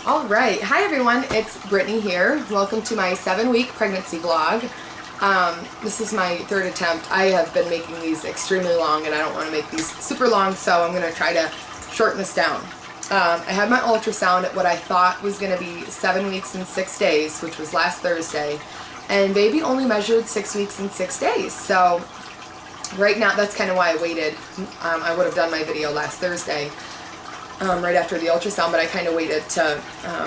Alright, hi everyone, it's Brittany here. Welcome to my 7-week pregnancy vlog. This is my third attempt. I have been making these extremely long and I don't want to make these super long, so I'm going to try to shorten this down. I had my ultrasound at what I thought was going to be 7 weeks and 6 days, which was last Thursday, and baby only measured 6 weeks and 6 days, so right now that's kind of why I waited. I would have done my video last Thursday. Right after the ultrasound, but I kind of waited to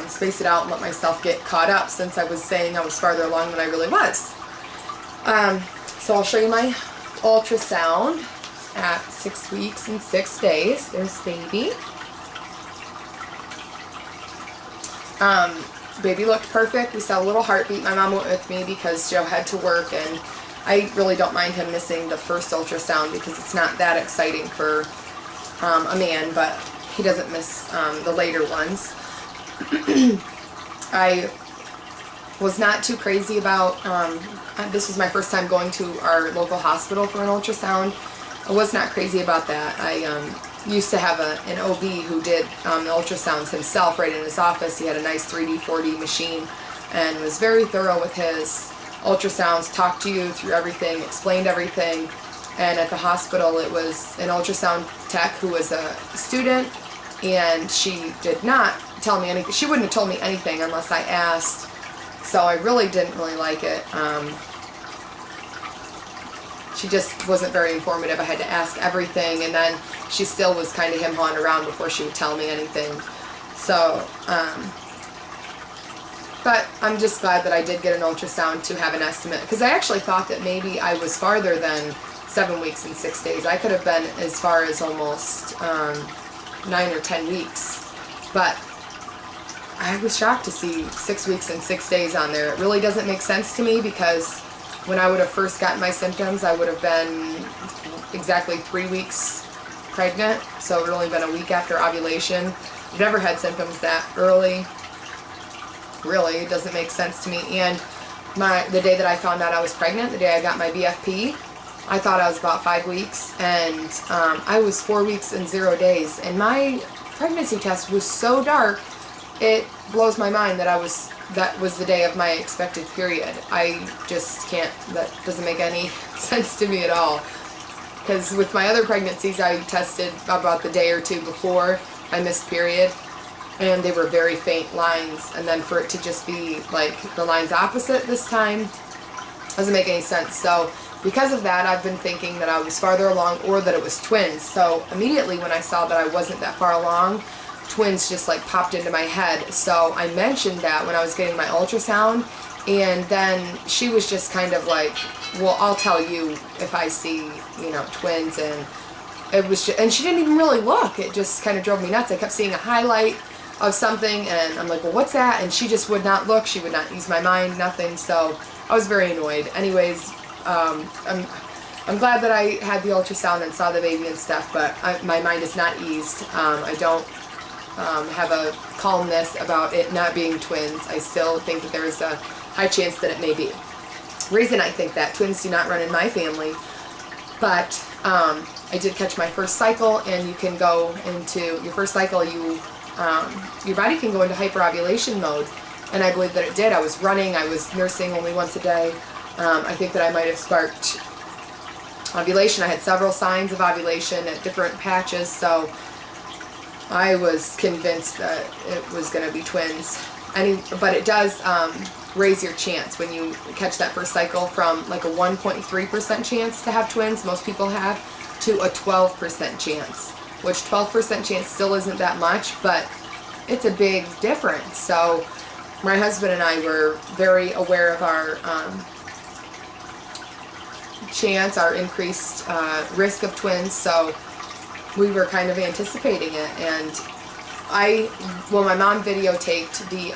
space it out and let myself get caught up since I was saying I was farther along than I really was. So I'll show you my ultrasound at 6 weeks and 6 days. There's baby. Baby looked perfect. We saw a little heartbeat. My mom went with me because Joe had to work, and I really don't mind him missing the first ultrasound because it's not that exciting for a man, but he doesn't miss the later ones. I was not too crazy about, this was my first time going to our local hospital for an ultrasound. I was not crazy about that. I used to have an OB who did the ultrasounds himself right in his office. He had a nice 3D, 4D machine and was very thorough with his ultrasounds, talked to you through everything, explained everything. And at the hospital it was an ultrasound tech who was a student, and she did not tell me anything. She wouldn't have told me anything unless I asked, so I really didn't really like it. She just wasn't very informative. I had to ask everything, and then she still was kind of him-hawing around before she would tell me anything. So, but I'm just glad that I did get an ultrasound to have an estimate, because I actually thought that maybe I was farther than 7 weeks and 6 days. I could have been as far as almost 9 or 10 weeks, but I was shocked to see 6 weeks and 6 days on there. It really doesn't make sense to me, because when I would have first gotten my symptoms, I would have been exactly 3 weeks pregnant, so it would only been a week after ovulation. I've never had symptoms that early. Really, it doesn't make sense to me. And the day that I found out I was pregnant, the day I got my BFP, I thought I was about 5 weeks, and I was 4 weeks and 0 days, and my pregnancy test was so dark, it blows my mind that that was the day of my expected period. I just can't, that doesn't make any sense to me at all, because with my other pregnancies I tested about the day or two before I missed period, and they were very faint lines, and then for it to just be like the lines opposite this time doesn't make any sense. So because of that, I've been thinking that I was farther along, or that it was twins. So immediately when I saw that I wasn't that far along, twins just like popped into my head. So I mentioned that when I was getting my ultrasound, and then she was just kind of like, well, I'll tell you if I see, twins. And it was just, and she didn't even really look. It just kind of drove me nuts. I kept seeing a highlight of something, and I'm like, well, what's that? And she just would not look. She would not use my mind, nothing. So I was very annoyed. Anyways, I'm glad that I had the ultrasound and saw the baby and stuff, but my mind is not eased. I don't have a calmness about it not being twins. I still think that there is a high chance that it may be. Reason I think that twins do not run in my family, but I did catch my first cycle, and you can go into your first cycle, your body can go into hyperovulation mode, and I believe that it did. I was running, I was nursing only once a day. I think that I might have sparked ovulation. I had several signs of ovulation at different patches, so I was convinced that it was going to be twins. But it does raise your chance when you catch that first cycle from like a 1.3% chance to have twins, most people have, to a 12% chance, which 12% chance still isn't that much, but it's a big difference. So my husband and I were very aware of our chance, our increased risk of twins, so we were kind of anticipating it. And my mom videotaped the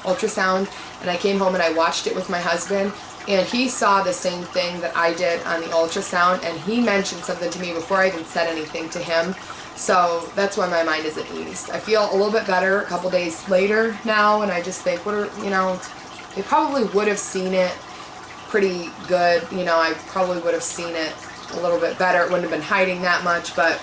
ultrasound, and I came home and I watched it with my husband, and he saw the same thing that I did on the ultrasound, and he mentioned something to me before I even said anything to him. So that's why my mind isn't eased. I feel a little bit better a couple days later now, and I just think, they probably would have seen it pretty good. I probably would have seen it a little bit better. It wouldn't have been hiding that much, but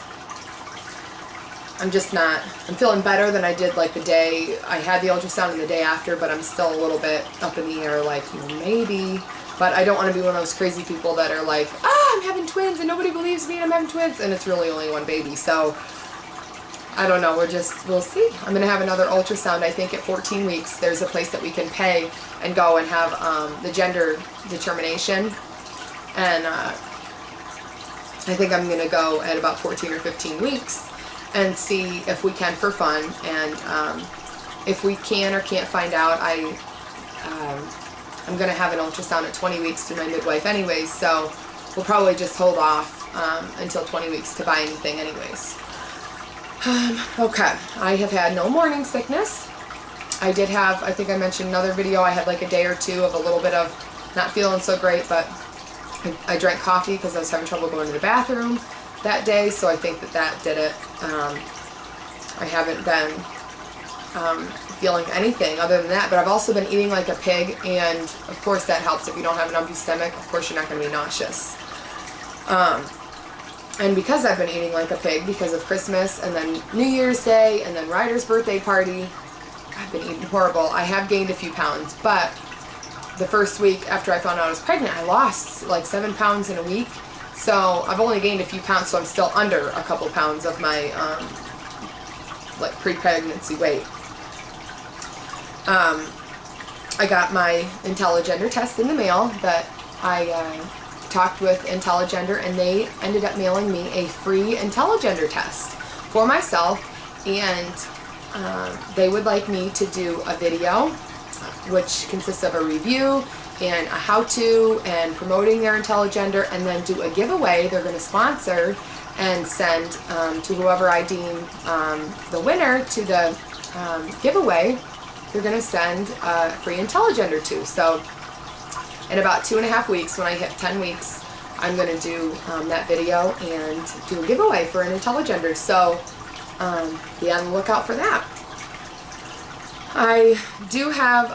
I'm just not, I'm feeling better than I did like the day I had the ultrasound and the day after, but I'm still a little bit up in the air, like, maybe. But I don't want to be one of those crazy people that are like, I'm having twins and nobody believes me and I'm having twins, and it's really only one baby. So I don't know, we'll see. I'm going to have another ultrasound, I think, at 14 weeks. There's a place that we can pay and go and have the gender determination. And I think I'm going to go at about 14 or 15 weeks and see if we can for fun. And if we can or can't find out, I'm going to have an ultrasound at 20 weeks through my midwife anyways. So we'll probably just hold off until 20 weeks to buy anything anyways. Okay, I have had no morning sickness. I did have, I think I mentioned in another video, I had like a day or two of a little bit of not feeling so great, but I drank coffee because I was having trouble going to the bathroom that day, so I think that did it. I haven't been feeling anything other than that, but I've also been eating like a pig, and of course that helps. If you don't have an empty stomach, of course you're not going to be nauseous. And because I've been eating like a pig because of Christmas and then New Year's Day and then Ryder's birthday party, I've been eating horrible. I have gained a few pounds, but the first week after I found out I was pregnant, I lost like 7 pounds in a week. So I've only gained a few pounds, so I'm still under a couple pounds of my like pre-pregnancy weight. I got my IntelliGender test in the mail that I talked with IntelliGender, and they ended up mailing me a free IntelliGender test for myself, and they would like me to do a video which consists of a review and a how-to and promoting their IntelliGender, and then do a giveaway they're going to sponsor and send to whoever I deem the winner to the giveaway. They're going to send a free IntelliGender to. So in about 2.5 weeks, when I hit 10 weeks, I'm going to do that video and do a giveaway for an IntelliGender. So be on the lookout for that. I do have,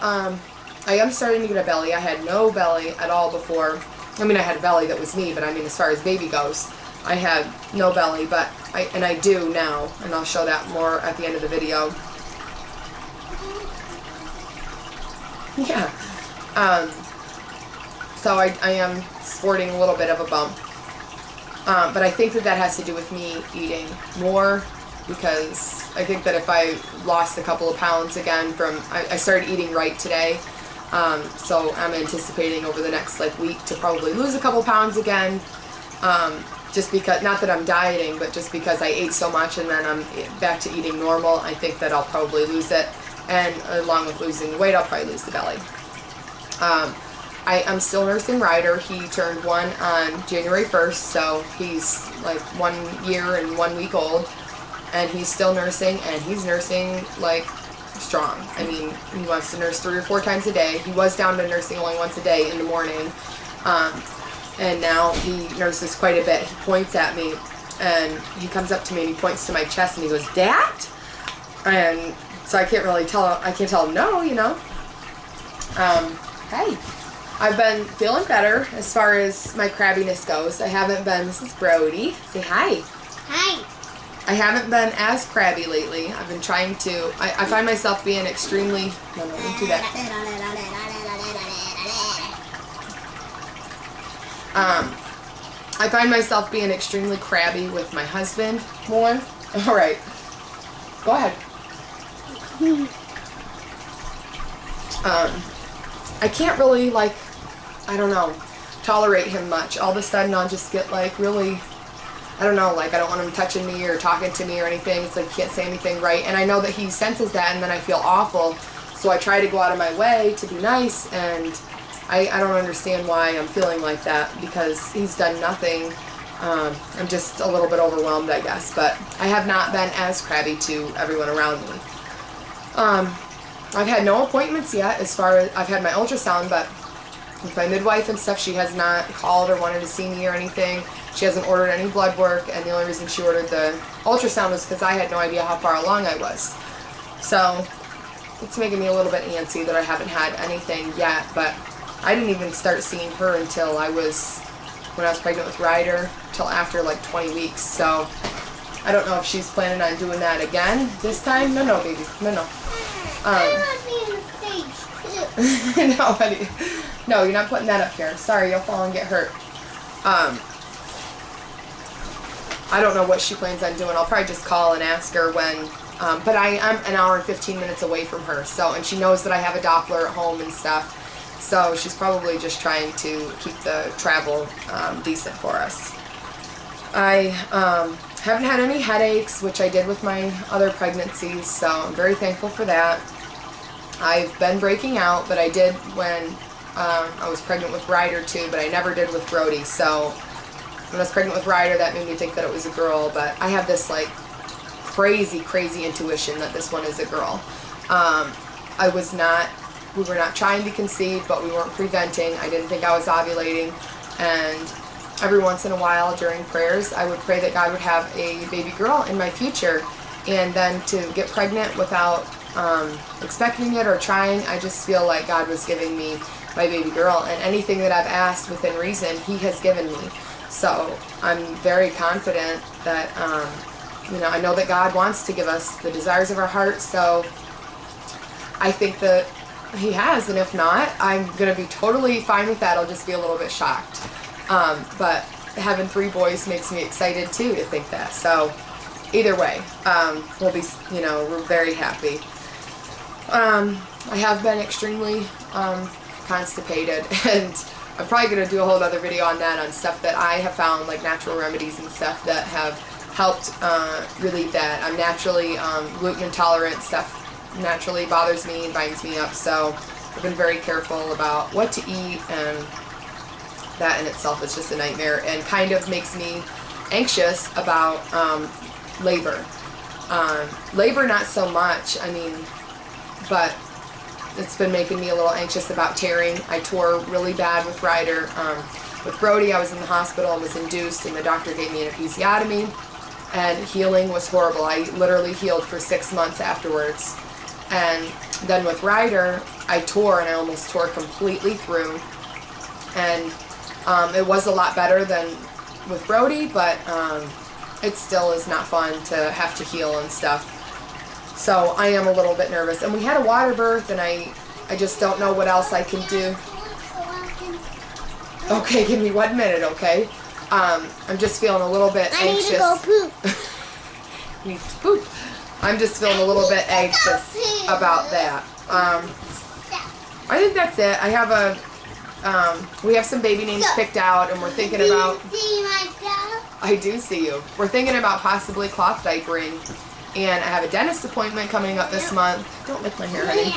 I am starting to get a belly. I had no belly at all before. I mean, I had a belly that was me, but I mean, as far as baby goes, I had no belly, but I do now, and I'll show that more at the end of the video. Yeah. So I am sporting a little bit of a bump. But I think that has to do with me eating more, because I think that if I lost a couple of pounds again from, I started eating right today, so I'm anticipating over the next like week to probably lose a couple pounds again, just because, not that I'm dieting, but just because I ate so much and then I'm back to eating normal. I think that I'll probably lose it, and along with losing the weight, I'll probably lose the belly. I'm still nursing Ryder. He turned 1 on January 1st, so he's like 1 year and 1 week old, and he's still nursing, and he's nursing like strong. I mean, he wants to nurse 3 or 4 times a day. He was down to nursing only once a day in the morning, and now he nurses quite a bit. He points at me, and he comes up to me and he points to my chest and he goes, "Dad?" And so I can't really tell, I can't tell him no, you know. Hey, I've been feeling better as far as my crabbiness goes. I haven't been, this is Brody, say hi. Hi. I haven't been as crabby lately. I've been trying to, I find myself being extremely, no, don't do that. I find myself being extremely crabby with my husband more. All right, go ahead. I can't really, like, I don't know, tolerate him much. All of a sudden I'll just get like really, I don't know, like I don't want him touching me or talking to me or anything. It's like he can't say anything right, and I know that he senses that, and then I feel awful, so I try to go out of my way to be nice, and I don't understand why I'm feeling like that, because he's done nothing. I'm just a little bit overwhelmed, I guess, but I have not been as crabby to everyone around me. I've had no appointments yet, as far as I've had my ultrasound, but with my midwife and stuff, she has not called or wanted to see me or anything. She hasn't ordered any blood work, and the only reason she ordered the ultrasound was because I had no idea how far along I was. So it's making me a little bit antsy that I haven't had anything yet, but I didn't even start seeing her until when I was pregnant with Ryder, till after like 20 weeks. So I don't know if she's planning on doing that again this time. No, baby. No. I want to be in the stage too. No, honey. No, you're not putting that up here. Sorry, you'll fall and get hurt. I don't know what she plans on doing. I'll probably just call and ask her when. But I'm an hour and 15 minutes away from her, so, and she knows that I have a Doppler at home and stuff, so she's probably just trying to keep the travel decent for us. I haven't had any headaches, which I did with my other pregnancies, so I'm very thankful for that. I've been breaking out, but I did when I was pregnant with Ryder too, but I never did with Brody. So when I was pregnant with Ryder, that made me think that it was a girl, but I have this like crazy intuition that this one is a girl. We were not trying to conceive, but we weren't preventing. I didn't think I was ovulating, and every once in a while during prayers, I would pray that God would have a baby girl in my future, and then to get pregnant without expecting it or trying, I just feel like God was giving me my baby girl, and anything that I've asked within reason, He has given me. So I'm very confident that, I know that God wants to give us the desires of our heart, so I think that He has, and if not, I'm going to be totally fine with that. I'll just be a little bit shocked. But having 3 boys makes me excited too to think that. So either way, we'll be, we're very happy. I have been extremely constipated, and I'm probably going to do a whole other video on that, on stuff that I have found, like natural remedies and stuff that have helped relieve that. I'm naturally gluten intolerant. Stuff naturally bothers me and binds me up, so I've been very careful about what to eat, and that in itself is just a nightmare and kind of makes me anxious about labor. Labor not so much, but it's been making me a little anxious about tearing. I tore really bad with Ryder. With Brody, I was in the hospital and was induced, and the doctor gave me an episiotomy, and healing was horrible. I literally healed for 6 months afterwards. And then with Ryder, I tore, and I almost tore completely through. And it was a lot better than with Brody, but it still is not fun to have to heal and stuff. So I am a little bit nervous. And we had a water birth, and I just don't know what else I can do. Okay, give me 1 minute, okay? I'm just feeling a little bit anxious. I need to go poop. Needs to poop. I'm just feeling a little bit anxious about that. I think that's it. I have we have some baby names picked out, and we're thinking about... See myself? I do see you. We're thinking about possibly cloth diapering, and I have a dentist appointment coming up this month. Don't lick my hair, honey.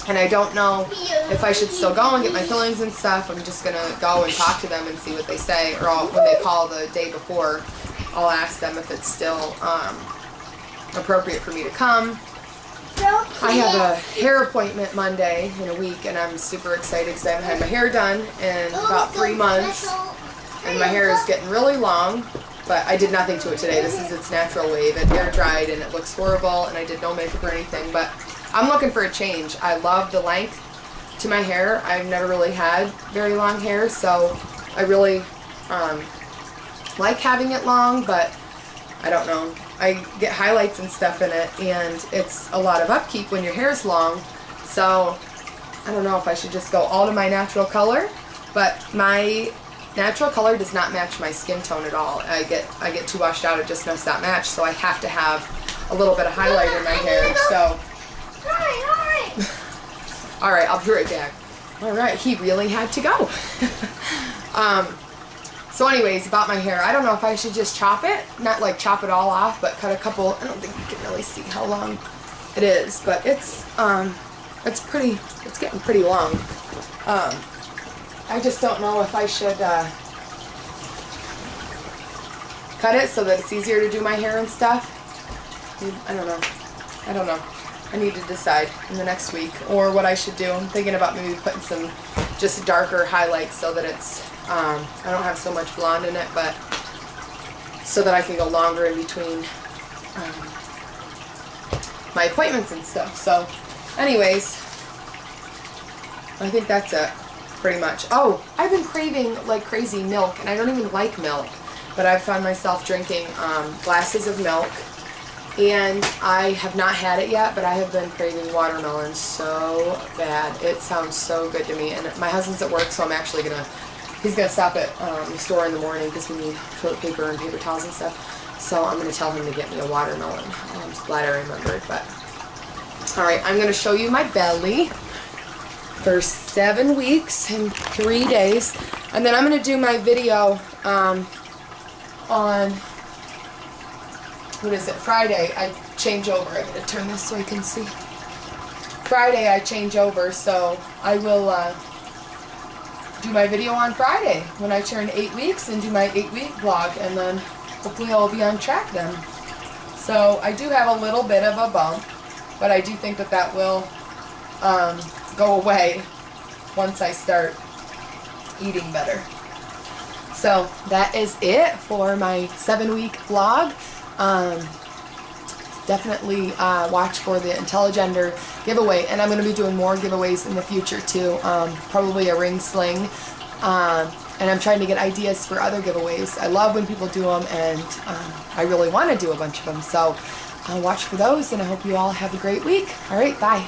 And I don't know if I should still go and get my fillings and stuff. I'm just going to go and talk to them and see what they say, or when they call the day before, I'll ask them if it's still appropriate for me to come. I have a hair appointment Monday in a week, and I'm super excited because I haven't had my hair done in about 3 months, and my hair is getting really long, but I did nothing to it today. This is its natural wave. It air dried, and it looks horrible, and I did no makeup or anything, but I'm looking for a change. I love the length to my hair. I've never really had very long hair, so I really like having it long, but I don't know. I get highlights and stuff in it, and it's a lot of upkeep when your hair's long, so I don't know if I should just go all to my natural color, but my natural color does not match my skin tone at all. I get too washed out, it just does not match, so I have to have a little bit of highlight in my hair, so... Alright, I'll be right back. Alright, he really had to go. So anyways, about my hair, I don't know if I should just chop it, not like chop it all off, but cut a couple. I don't think you can really see how long it is, but it's getting pretty long. I just don't know if I should cut it so that it's easier to do my hair and stuff. I don't know. I need to decide in the next week, or what I should do. I'm thinking about maybe putting some just darker highlights so that it's I don't have so much blonde in it, but so that I can go longer in between my appointments and stuff. So anyways, I think that's it pretty much. Oh, I've been craving like crazy milk, and I don't even like milk, but I've found myself drinking glasses of milk, and I have not had it yet, but I have been craving watermelon so bad. It sounds so good to me, and my husband's at work, so I'm actually he's gonna stop at the store in the morning because we need toilet paper and paper towels and stuff, so I'm gonna tell him to get me a watermelon. I'm glad I remembered. But alright, I'm gonna show you my belly for 7 weeks and 3 days, and then I'm gonna do my video on, what is it, Friday. I change over. I'm going to turn this so I can see. Friday I change over, so I will do my video on Friday when I turn 8 weeks and do my 8-week vlog, and then hopefully I'll be on track then. So I do have a little bit of a bump, but I do think that that will go away once I start eating better. So that is it for my 7-week vlog. Definitely watch for the IntelliGender giveaway, and I'm going to be doing more giveaways in the future too. Probably a ring sling, and I'm trying to get ideas for other giveaways. I love when people do them, and I really want to do a bunch of them. So watch for those, and I hope you all have a great week. All right, bye.